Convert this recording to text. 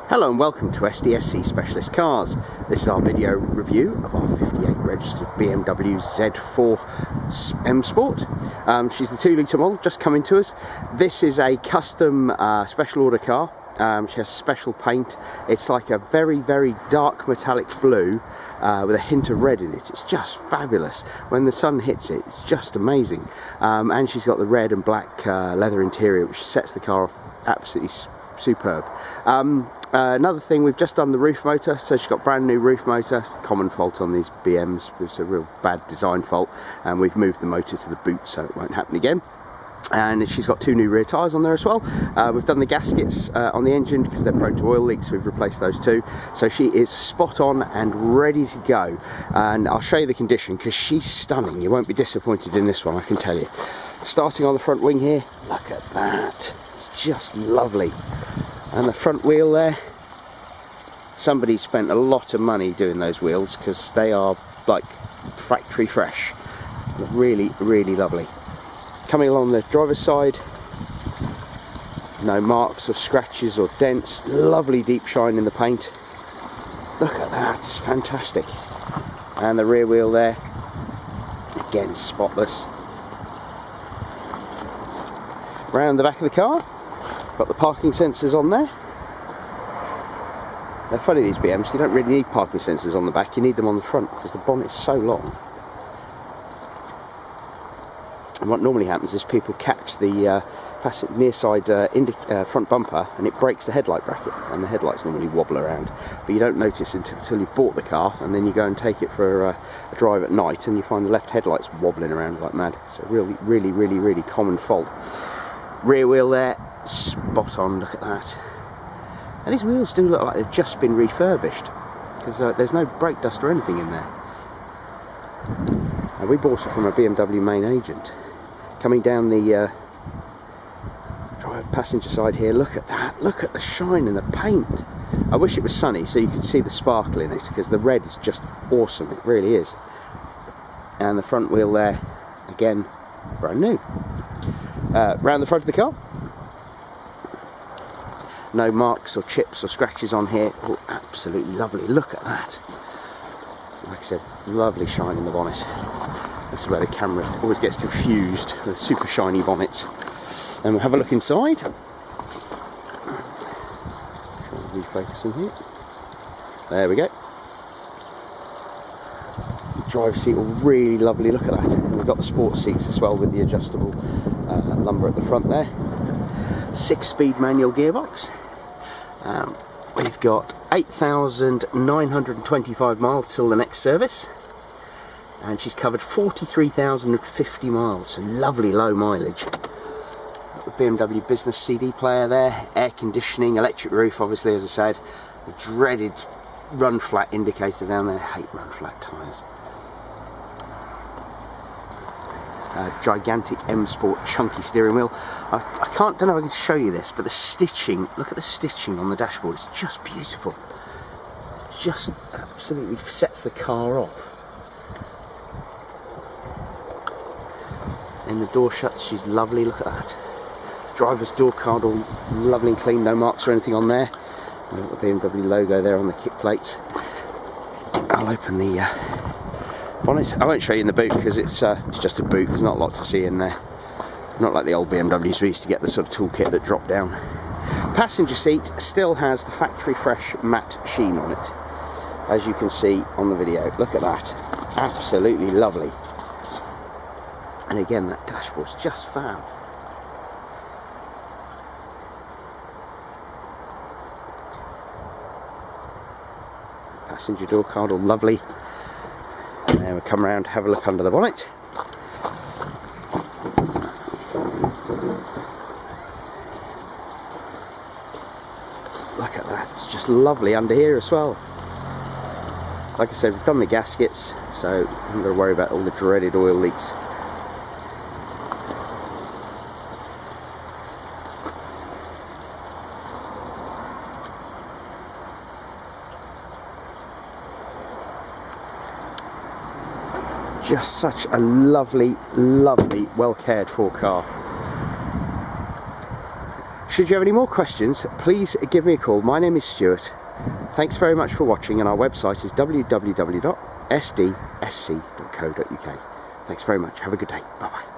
Hello and welcome to SDSC Specialist Cars. This is our video review of our 58 registered BMWZ4 M Sport. She's the 2-litre model, just coming to us. This is a custom special order car. She has special paint. It's like a very, very dark metallic blue with a hint of red in it. It's just fabulous. When the sun hits it, it's just amazing. And she's got the red and black leather interior, which sets the car off absolutely superb. Another thing, we've just done the roof motor, so she's got brand new roof motor. Common fault on these BMs, it's a real bad design fault, and we've moved the motor to the boot so it won't happen again. And she's got 2 new rear tyres on there as well. We've done the gaskets on the engine because they're prone to oil leaks. We've replaced those too. So she is spot on and ready to go. And I'll show you the condition because she's stunning. You won't be disappointed in this one, I can tell you. Starting on the front wing here, look at that. It's just lovely. And the front wheel there, somebody spent a lot of money doing those wheels because they are like factory fresh. Really, really lovely. Coming along the driver's side, no marks or scratches or dents, lovely deep shine in the paint. Look at that, it's fantastic. And the rear wheel there, again spotless. Round the back of the car, got the parking sensors on there. They're funny, these BMs, you don't really need parking sensors on the back, you need them on the front because the bonnet's so long. And what normally happens is people catch the near side front bumper and it breaks the headlight bracket, and the headlights normally wobble around. But you don't notice until you've bought the car, and then you go and take it for a drive at night and you find the left headlights wobbling around like mad. So really, really, really, really common fault. Rear wheel there, spot on, look at that. And these wheels do look like they've just been refurbished because there's no brake dust or anything in there. And we bought it from a BMW main agent. Coming down the passenger side here, look at that, look at the shine in the paint. I wish it was sunny so you could see the sparkle in it because the red is just awesome, it really is. And the front wheel there, again, brand new. Round the front of the car, no marks or chips or scratches on here. Oh, absolutely lovely, look at that. Like I said, lovely shine in the bonnet. This is where the camera always gets confused with super shiny bonnets. And we'll have a look inside. Try and refocus in here. There we go. The driver's seat all really lovely, look at that. And we've got the sports seats as well with the adjustable lumbar at the front there. 6-speed manual gearbox. We've got 8,925 miles till the next service, and she's covered 43,050 miles, so lovely low mileage. Got the BMW business CD player there, air conditioning, electric roof obviously, as I said, the dreaded run flat indicator down there. I hate run flat tyres. Gigantic M Sport chunky steering wheel. I don't know if I can show you this, but the stitching, look at the stitching on the dashboard, it's just beautiful. It just absolutely sets the car off. And the door shuts, she's lovely, look at that. Driver's door card all lovely and clean, no marks or anything on there. And the BMW logo there on the kick plates. I'll open the bonnet. I won't show you in the boot because it's just a boot, there's not a lot to see in there. Not like the old BMWs, we used to get the sort of toolkit that dropped down. Passenger seat still has the factory fresh matte sheen on it, as you can see on the video. Look at that, absolutely lovely. And again, that dashboard's just fab. Passenger door card all lovely. And then we'll come around, have a look under the bonnet. Look at that, it's just lovely under here as well. Like I said, we've done the gaskets, so I'm not going to worry about all the dreaded oil leaks. Just such a lovely, lovely, well cared for car. Should you have any more questions, please give me a call. My name is Stuart. Thanks very much for watching, and our website is www.sdsc.co.uk. Thanks very much. Have a good day. Bye bye.